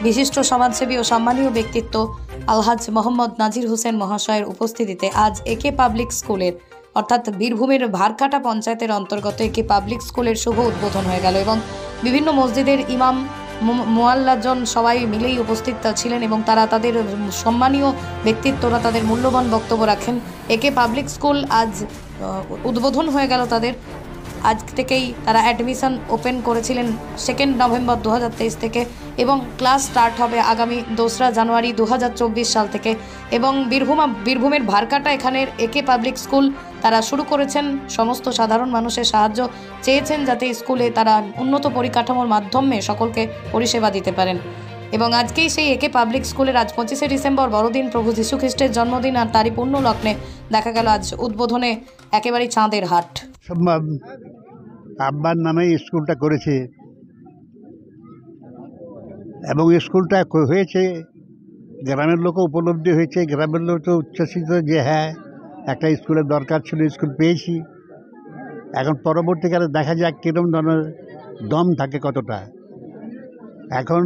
বিশিষ্ট সমাজসেবী ও সম্মানীয় ব্যক্তিত্ব আলহাজ মোহাম্মদ নাজির হোসেন মহাশয়ের উপস্থিতিতে আজ একে পাবলিক স্কুলের অর্থাৎ বীরভূমের ভারকাটা পঞ্চায়েতের অন্তর্গত একে পাবলিক স্কুলের শুভ উদ্বোধন হয়ে গেল এবং বিভিন্ন মসজিদের ইমাম মুয়াল্লাজন সবাই মিলেই উপস্থিত ছিলেন এবং তারা তাদের সম্মানীয় ব্যক্তিত্বরা তাদের মূল্যবান বক্তব্য রাখেন। একে পাবলিক স্কুল আজ উদ্বোধন হয়ে গেল তাদের। আজ থেকেই তারা অ্যাডমিশন ওপেন করেছিলেন 2 নভেম্বর 2023 এবং ক্লাস স্টার্ট হবে আগামী 2রা জানুয়ারি 2024 সাল থেকে এবং বীরভূমের ভারকাটা এখানের একে পাবলিক স্কুল তারা শুরু করেছেন। সমস্ত সাধারণ মানুষের সাহায্য চেয়েছেন যাতে স্কুলে তারা উন্নত পরিকাঠামোর মাধ্যমে সকলকে পরিষেবা দিতে পারেন এবং আজকেই সেই একে পাবলিক স্কুলের আজ 25শে ডিসেম্বর বড়দিন প্রভু যীশু খ্রিস্টের জন্মদিন আর তারই পূর্ণ লগ্নে দেখা গেল আজ উদ্বোধনে একেবারেই চাঁদের হাট। আব্বার নামে স্কুলটা করেছে এবং স্কুলটা হয়েছে গ্রামের লোকও উপলব্ধি হয়েছে, গ্রামের লোক তো উচ্ছ্বসিত যে হ্যাঁ একটা স্কুলের দরকার ছিল, স্কুল পেয়েছি। এখন পরবর্তীকালে দেখা যাক কীরকম ধরনের দম থাকে কতটা। এখন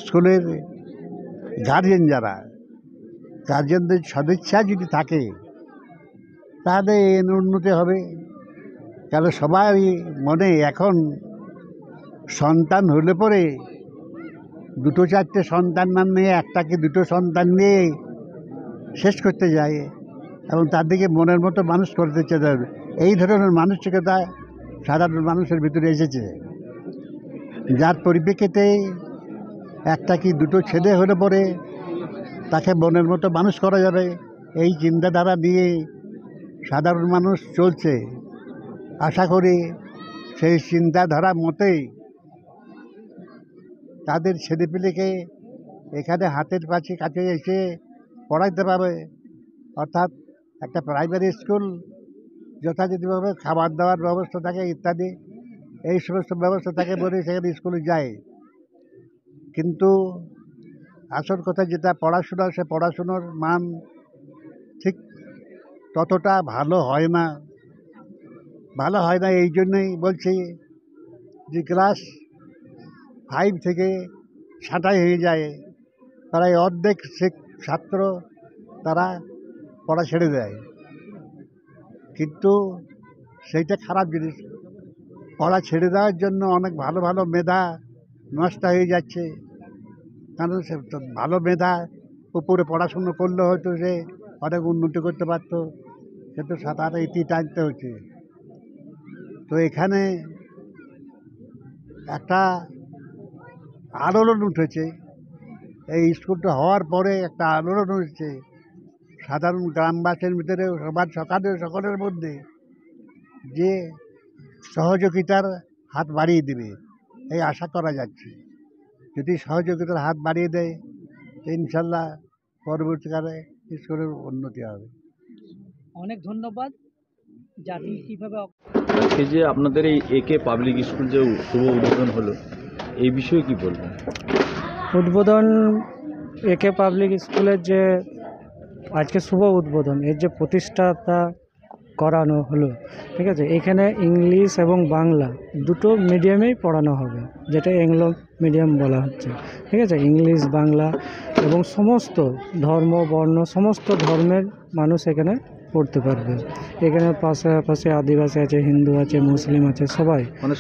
স্কুলের গার্জেনদের সদিচ্ছা যদি থাকে তাহলে এর উন্নতি হবে। কারণ সবাই মনে এখন সন্তান হলে পরে 2-4টে সন্তান না নিয়ে 1টা কি 2টো সন্তান নিয়ে শেষ করতে যায় এবং তাদেরকে মনের মতো মানুষ করতে চেয়ে হবে। এই ধরনের মানসিকতা সাধারণ মানুষের ভিতরে এসেছে, যার পরিপ্রেক্ষিতে 1টা কি 2টো ছেলে হলে পরে তাকে মনের মতো মানুষ করা যাবে, এই চিন্তাধারা নিয়ে সাধারণ মানুষ চলছে। আশা করি সেই চিন্তাধারা মতেই তাদের ছেলেপিলেকে এখানে হাতের কাছে এসে পড়াইতে পারবে। অর্থাৎ একটা প্রাইমারি স্কুল যথাযথভাবে খাবার দাবার ব্যবস্থা থাকে ইত্যাদি এই সমস্ত ব্যবস্থা থাকে বলে সেখানে স্কুলে যায়। কিন্তু আসল কথা যেটা পড়াশোনা, সে পড়াশুনোর মান ঠিক ততটা ভালো হয় না। এই জন্যই বলছি যে ক্লাস 5 থেকে ছাঁটাই হয়ে যায়, প্রায় অর্ধেক ছাত্র তারা পড়া ছেড়ে দেয়। কিন্তু সেইটা খারাপ জিনিস। পড়া ছেড়ে দেওয়ার জন্য অনেক ভালো ভালো মেধা নষ্ট হয়ে যাচ্ছে। কারণ সে ভালো মেধা উপরে পড়াশুনো করলে হয়তো সে অনেক উন্নতি করতে পারত, কিন্তু তার ইতি টানতে হচ্ছে। তো এখানে একটা আলোড়ন উঠেছে, এই স্কুলটা হওয়ার পরে একটা আলোড়ন উঠেছে সাধারণ গ্রামবাসীর ভিতরে, সকলের মধ্যে, যে সহযোগিতার হাত বাড়িয়ে দেবে এই আশা করা যাচ্ছে। যদি সহযোগিতার হাত বাড়িয়ে দেয় ইনশাল্লাহ পরবর্তীকালে স্কুলের উন্নতি হবে। অনেক ধন্যবাদ। জাতি কীভাবে আজকে যে আপনাদের এই একে পাবলিক স্কুল যে শুভ উদ্বোধন হলো, এই বিষয়ে কি বলবেন? উদ্বোধন একে পাবলিক স্কুলের যে আজকে শুভ উদ্বোধন, এর যে প্রতিষ্ঠাতা করানো হলো, ঠিক আছে, এখানে ইংলিশ এবং বাংলা দুটো মিডিয়ামেই পড়ানো হবে, যেটা এংলো মিডিয়াম বলা হচ্ছে, ঠিক আছে। ইংলিশ বাংলা এবং সমস্ত ধর্ম বর্ণ সমস্ত ধর্মের মানুষ এখানে পড়তে পারবে। এখানে পাশাপাশি আদিবাসী আছে, হিন্দু আছে, মুসলিম আছে, সবাই মানে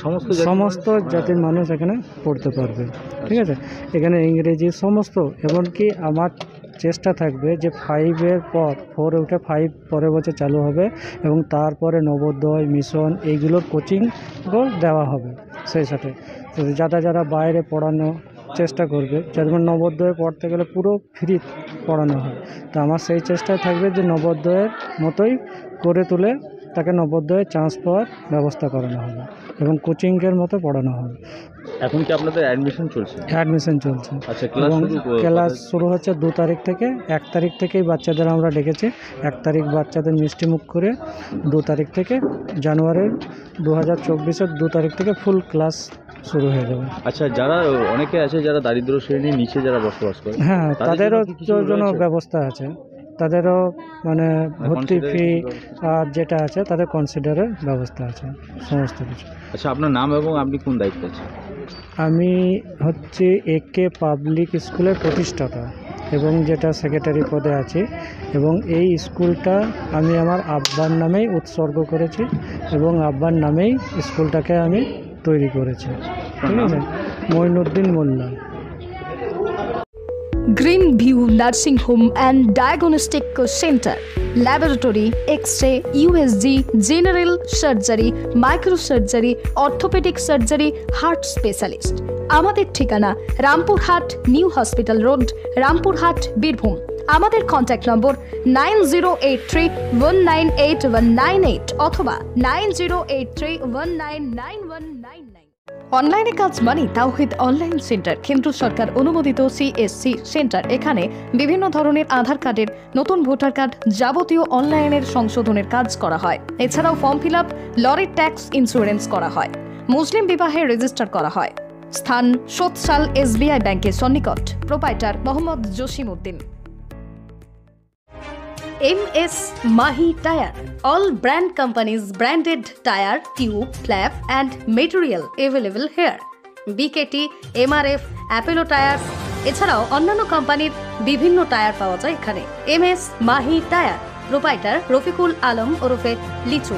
সমস্ত জাতির মানুষ এখানে পড়তে পারবে, ঠিক আছে। এখানে ইংরেজি সমস্ত, এমনকি আমার চেষ্টা থাকবে যে 5-এর পর 4 উঠে 5 পরের বছর চালু হবে এবং তারপরে নবোদয় মিশন এইগুলোর কোচিংও দেওয়া হবে সেই সাথে। তো যারা বাইরে পড়ানো চেষ্টা করবে, যেমন নবোদয়ে পড়তে গেলে পুরো ফ্রি পড়ানো হয়, তো আমার সেই চেষ্টায় থাকবে যে নবোদয়ের মতোই করে তুলে তাকে নবোদয়ে চান্স পাওয়ার ব্যবস্থা করানো হবে এবং কোচিংয়ের মতো পড়ানো হবে। এখন কি আপনাদের অ্যাডমিশন চলছে? আচ্ছা, এবং ক্লাস শুরু হচ্ছে 2 তারিখ থেকে। 1 তারিখ থেকেই বাচ্চাদের আমরা ডেকেছি। 1 তারিখ বাচ্চাদের মিষ্টিমুখ করে 2 তারিখ থেকে জানুয়ারির 2024-এর 2 তারিখ থেকে ফুল ক্লাস শুরু হয়ে যাবে। আচ্ছা, যারা অনেকে আছে যারা দারিদ্র শ্রেণীর নিচে যারা বসবাস করে, হ্যাঁ, তাদেরও জন্য ব্যবস্থা আছে, তাদেরও মানে ভর্তি ফি আর যেটা আছে তাদের কনসিডারের ব্যবস্থা আছে সমস্ত কিছু। আচ্ছা, আপনার নাম এবং আপনি কোন দায়িত্বে আছেন? আমি হচ্ছে একে পাবলিক স্কুলের প্রতিষ্ঠাতা এবং যেটা সেক্রেটারি পদে আছি, এবং এই স্কুলটা আমি আমার আব্বার নামেই উৎসর্গ করেছি এবং আব্বার নামেই স্কুলটাকে আমি তৈরি করেছি। ঠিক আছে, Moinuddin Molla. Green view nursing home and diagnostic centre, laboratory, x-ray, USG, general surgery, microsurgery, orthopaedic surgery, heart specialist. আমাদের ঠিকানা Rampurhat new hospital road, Rampurhat, Birbhum. আমাদের কন্ট্যাক্ট নম্বর 9083198198 অথবা 9083199199। অনলাইনে কাজ মানে তাওহিদ অনলাইন সেন্টার, কেন্দ্র সরকার অনুমোদিত CSC সেন্টার। এখানে বিভিন্ন ধরনের আধার কার্ডের, নতুন ভোটার কার্ড, যাবতীয় অনলাইনের সংশোধনের কাজ করা হয়। এছাড়াও ফর্ম ফিল আপ, লরির ট্যাক্স ইন্স্যুরেন্স করা হয়, মুসলিম বিবাহে রেজিস্টার করা হয়। স্থান সোৎসাল SBI ব্যাংকের সন্নিকট। Proprietor Mohammad Jasim Uddin. MS Mahi Tire, all brand companies branded tire, tube, flap and material available here. BKT, MRF, Apollo Tires এছাড়াও অন্যান্য কোম্পানির বিভিন্ন টায়ার পাওয়া যায় এখানে। MS Mahi Tire, proprietor Rafiqul Alam ওরফে লিচু।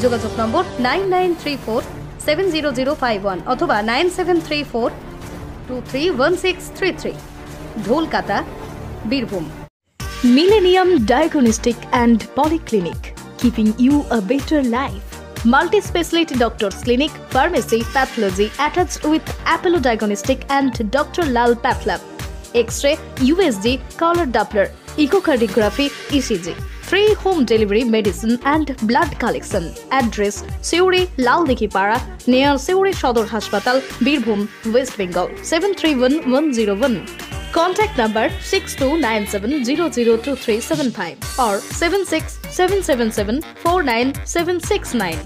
যোগাযোগ নম্বর 99347005 অথবা 9734231633। Dholkata, Birbhum. Millennium Diagnostic and Polyclinic, keeping you a better life. Multi-speciality doctors clinic, pharmacy, pathology attached with Apollo Diagnostic and Dr. Lal Path Lab. X-ray, USG, color Doppler, echocardiography, ECG. Free home delivery medicine and blood collection. Address Seuri, Laldikhipara, near Seuri Shodor Hospital, Birbhum, West Bengal 731101. Contact number 6297002375 or 76777 49769.